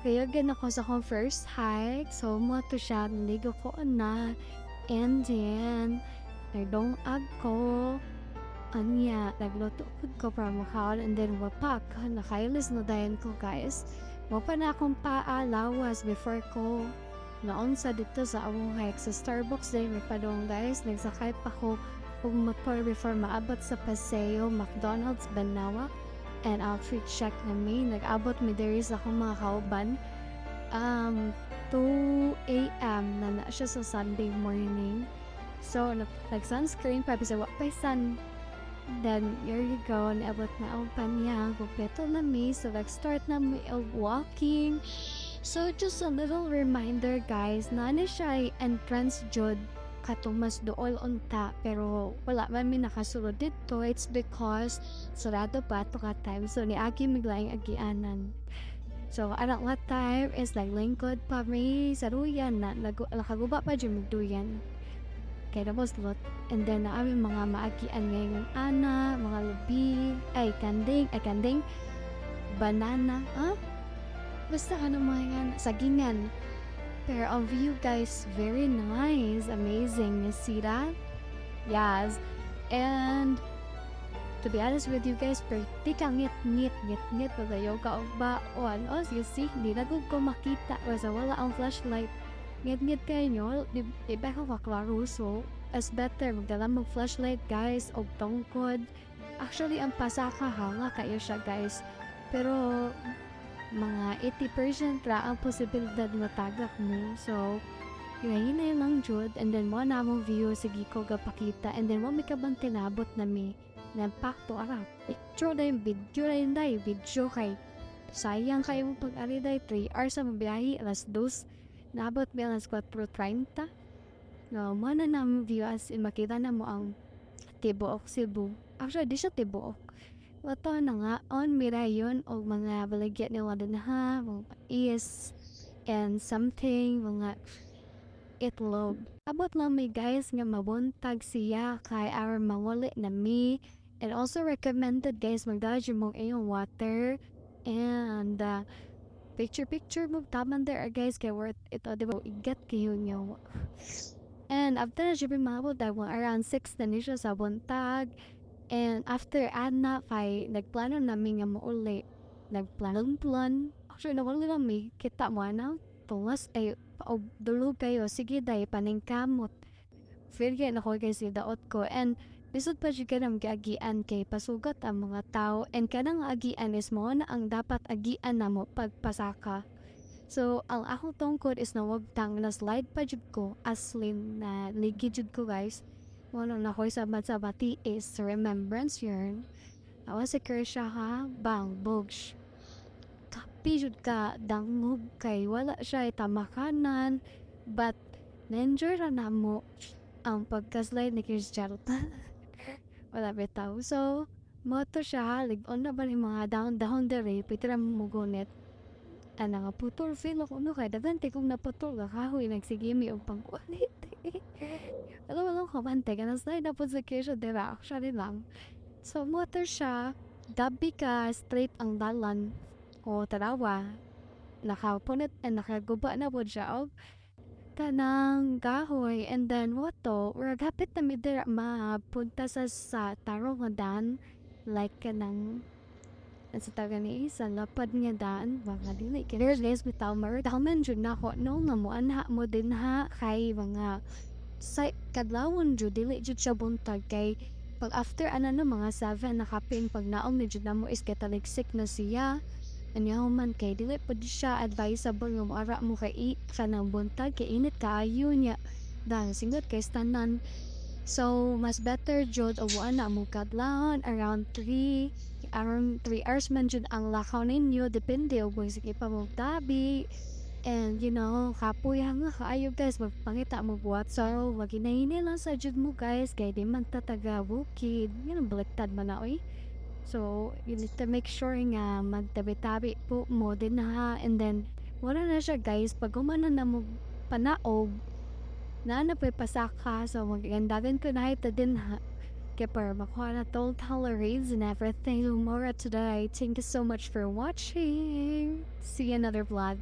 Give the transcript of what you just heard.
Kaya gan ako sa akong first hike. So, mo to siya. Naligo ko na. And then, nagdongag ko. Anya, nagluto ko para makaon. And then, wapak. Nakailis na dayan ko, guys. Wapa na akong paalawas before ko noon sa dito sa among hike sa Starbucks day may padong guys. Nagsakay pa ko kung motor before maabot sa Paseo, McDonald's, Banawa. And outreach check na me. Nag-abot mi diri sa akong mga kauban. 2 a.m. na siya sa Sunday morning. So, nag-sunscreen pa bisa wapay sun. Then, here you go. Naabot na ang panya. Kumpleto na mi. So, nag-start na mi walking. So, just a little reminder guys, na siya ay entrance jud katumas dool unta pero wala man mi nakasulod dito. It's because sarado pa to ka time. So, niagi miglaing agianan. So, anak nga time is like lingkod pa mi sa duyan na nakaguba pa dyan magduyan. Kaya tapos lot. And then, na aming mga maagian ngayon ana, mga lubi, kanding, banana, basta mga yan, sagingan. Pero ang view guys, very nice, amazing. You see that? Yes. And to be honest with you guys, pretty ka ngit pag yoga o ba o ano, you see, hindi na ko makita kasi wala ang flashlight. Ngit kayo nyo, di ba ka kaklaro, so as better magdala mong flashlight guys o tungkod. Actually, ang pasaka hanga kayo siya guys. Pero mga 80% ra ang posibilidad na tagak mo. So, yun na lang jud. And then, mo na mong view, sige ko gapakita. And then, mo may kabang tinabot na mi. Nampakto ara. Picture na yung video kay sayang kayo mo pag-ari day 3 hours sa mabiyahe, alas 2. Nabot mi alas 4:30. No, mo na mong view as in makita na mo ang Tibuok, Cebu. Actually, di siya Tibuok. Wato na nga, on mirayon o mga baligyan nila din ha, mga is and something, mga itlog. Abot lang may guys nga mabuntag siya kay our mawali na me. And also recommended guys, magdadyo mo iyong water and picture mo taman there guys, kay worth ito, diba, igat kayo nyo. And after na siya mabot, around 6 na niya sa buntag. And after anak kay nagplano namin nga mauli. Nagplan. Actually, nawala namin. Kita mo na. Tulas ay dulog kayo. Sige day, paningkamot. Feel kayo na ko guys daot ko. And bisod pa siya kanang agian kay pasugat ang mga tao. And kanang agian is mo na ang dapat agian na mo pagpasaka. So, ang akong tungkod is na wag tang na slide pa jud ko. Aslin na ligi jud ko guys. Wala na ko sa bati is remembrance yun. Awa si Kersha ha, bang, bogs. Kapi jud ka, dangog kay wala siya tamakanan. But, na-enjoy na mo ang pagka-slide ni Kersha. Wala bitaw. So, moto siya, ligon na ba ni mga down dere, pitira mo gunit. Ana nga putol, feel ako no kay dagante kung naputol ka kahoy, nagsigimi o pangkulit. Alam kabante ka na slide na po sa kesyo, diba? Actually lang. So, motor siya, gabi ka, straight ang dalan, o tarawa, nakapunit and nakaguba na po siya, o kanang gahoy, and then wato, or gapit na midira mapunta sa tarong nga daan, like kanang, sa taga ni sa lapad nga daan, mga dili, kaya guys, bitaw, maritaman dyan na ko, no, nga mo, anha mo din ha, kay mga, sa kadlawon jud dili jud siya buntag kay pag after mga 7 nakapin pag naong ni jud namo is kataliksik na siya anyaw man kay dili pud siya advisable nga moara mo kay kanang buntag kay init kaayo niya dahil singot kay tanan. So mas better jud awan na mo kadlawon around 3 hours man jud ang lakaw ninyo depende og sige pa mo tabi. And kapoy nga kaayo guys, magpangita mo buhat. So, maginahini lang sa jud mo guys, kay di man tataga bukid. Yan ang baliktad man na oy. So, you need to make sure nga magtabi-tabi po mo din ha. And then, wala na siya guys, pag umana na mo panaog, na pa pasaka. So, magandagan ko na ito din ha. kay para makuha na tong calories and everything more today. Thank you so much for watching. See you another vlog.